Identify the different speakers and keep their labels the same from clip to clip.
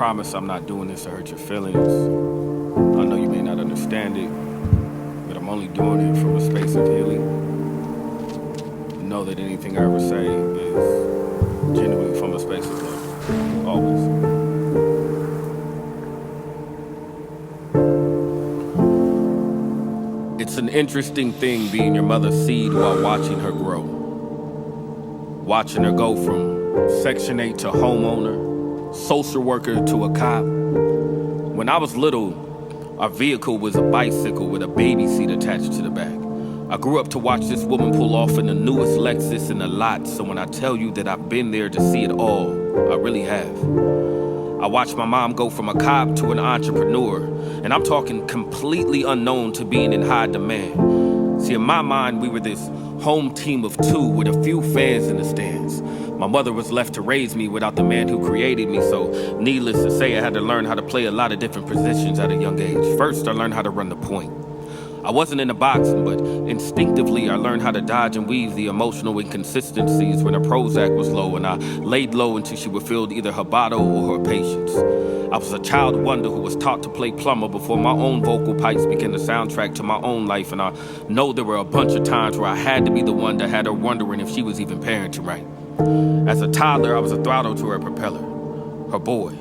Speaker 1: promise I'm not doing this to hurt your feelings. I know you may not understand it, but I'm only doing it from a space of healing. Know that anything I ever say is genuinely from a space of love. Always. It's an interesting thing being your mother's seed while watching her grow. Watching her go from Section 8 to homeowner, social worker to a cop. When I was little, our vehicle was a bicycle with a baby seat attached to the back. I grew up to watch this woman pull off in the newest Lexus in the lot, so when I tell you that I've been there to see it all, I really have. I watched my mom go from a cop to an entrepreneur, and I'm talking completely unknown to being in high demand. See, in my mind, we were this home team of two with a few fans in the stands. My mother was left to raise me without the man who created me, so needless to say, I had to learn how to play a lot of different positions at a young age. First, I learned how to run the point. I wasn't into boxing, but instinctively I learned how to dodge and weave the emotional inconsistencies when her Prozac was low, and I laid low until she refilled either her bottle or her patience. I was a child wonder who was taught to play plumber before my own vocal pipes became the soundtrack to my own life, and I know there were a bunch of times where I had to be the one that had her wondering if she was even parenting right. As a toddler, I was a throttle to her propeller, her boy.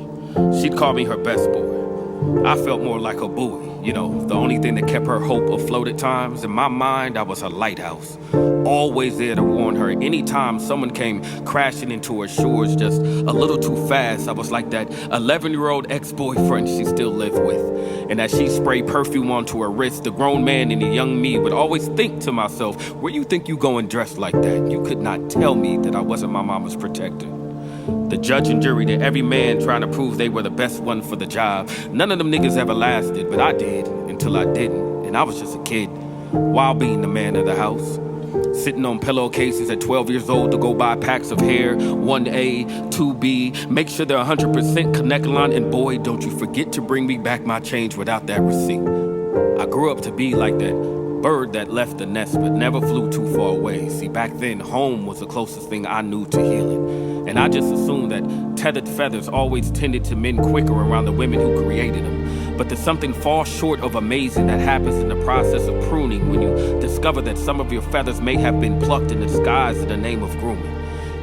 Speaker 1: She'd call me her best boy. I felt more like a buoy, you know, the only thing that kept her hope afloat at times. In my mind, I was a lighthouse, always there to warn her. Anytime someone came crashing into her shores just a little too fast, I was like that 11-year-old ex-boyfriend she still lived with. And as she sprayed perfume onto her wrist, the grown man in the young me would always think to myself, where you think you going dressed like that? You could not tell me that I wasn't my mama's protector. The judge and jury to every man trying to prove they were the best one for the job. None of them niggas ever lasted, but I did, until I didn't. And I was just a kid, while being the man of the house. Sitting on pillowcases at 12 years old to go buy packs of hair, 1A, 2B, make sure they're 100% Connect-a-Line, and boy, don't you forget to bring me back my change without that receipt. I grew up to be like that bird that left the nest but never flew too far away. See, back then, home was the closest thing I knew to healing. And I just assumed that tethered feathers always tended to mend quicker around the women who created them. But there's something far short of amazing that happens in the process of pruning when you discover that some of your feathers may have been plucked in disguise in the name of grooming.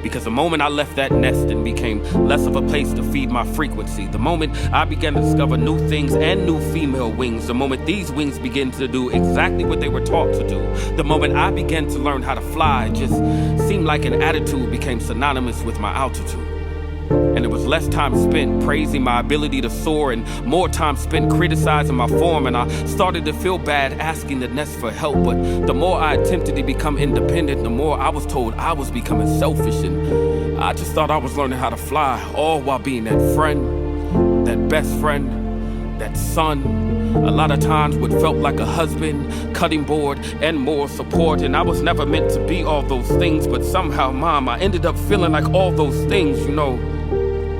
Speaker 1: Because the moment I left that nest and became less of a place to feed my frequency, the moment I began to discover new things and new female wings, the moment these wings began to do exactly what they were taught to do, the moment I began to learn how to fly, it just seemed like an attitude became synonymous with my altitude. And it was less time spent praising my ability to soar and more time spent criticizing my form, and I started to feel bad asking the nest for help. But the more I attempted to become independent, the more I was told I was becoming selfish, and I just thought I was learning how to fly, all while being that friend, that best friend, that son, a lot of times what felt like a husband, cutting board, and more support. And I was never meant to be all those things, but somehow, Mom, I ended up feeling like all those things, you know.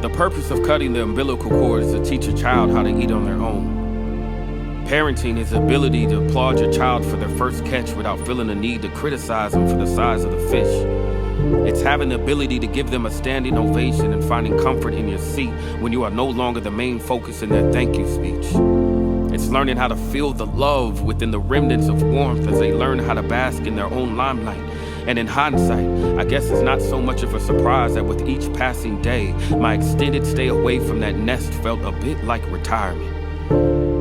Speaker 1: The purpose of cutting the umbilical cord is to teach a child how to eat on their own. Parenting is the ability to applaud your child for their first catch without feeling the need to criticize them for the size of the fish. It's having the ability to give them a standing ovation and finding comfort in your seat when you are no longer the main focus in their thank you speech. It's learning how to feel the love within the remnants of warmth as they learn how to bask in their own limelight. And in hindsight, I guess it's not so much of a surprise that with each passing day, my extended stay away from that nest felt a bit like retirement.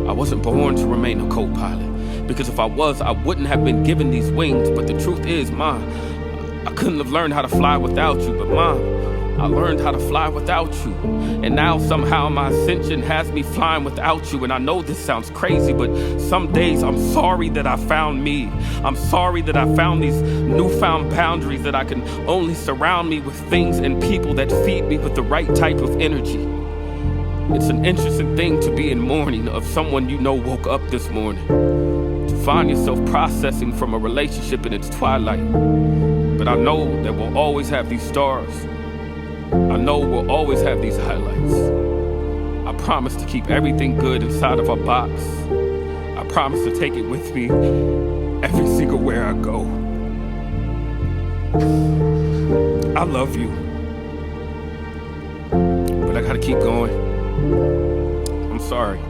Speaker 1: I wasn't born to remain a co-pilot, because if I was, I wouldn't have been given these wings. But the truth is, Mom, I couldn't have learned how to fly without you. But Mom, I learned how to fly without you. And now somehow my ascension has me flying without you. And I know this sounds crazy, but some days I'm sorry that I found me. I'm sorry that I found these newfound boundaries, that I can only surround me with things and people that feed me with the right type of energy. It's an interesting thing to be in mourning of someone you know woke up this morning, to find yourself processing from a relationship in its twilight. But I know that we'll always have these stars. I know we'll always have these highlights. I promise to keep everything good inside of our box. I promise to take it with me every single where I go. I love you, but I gotta keep going. I'm sorry.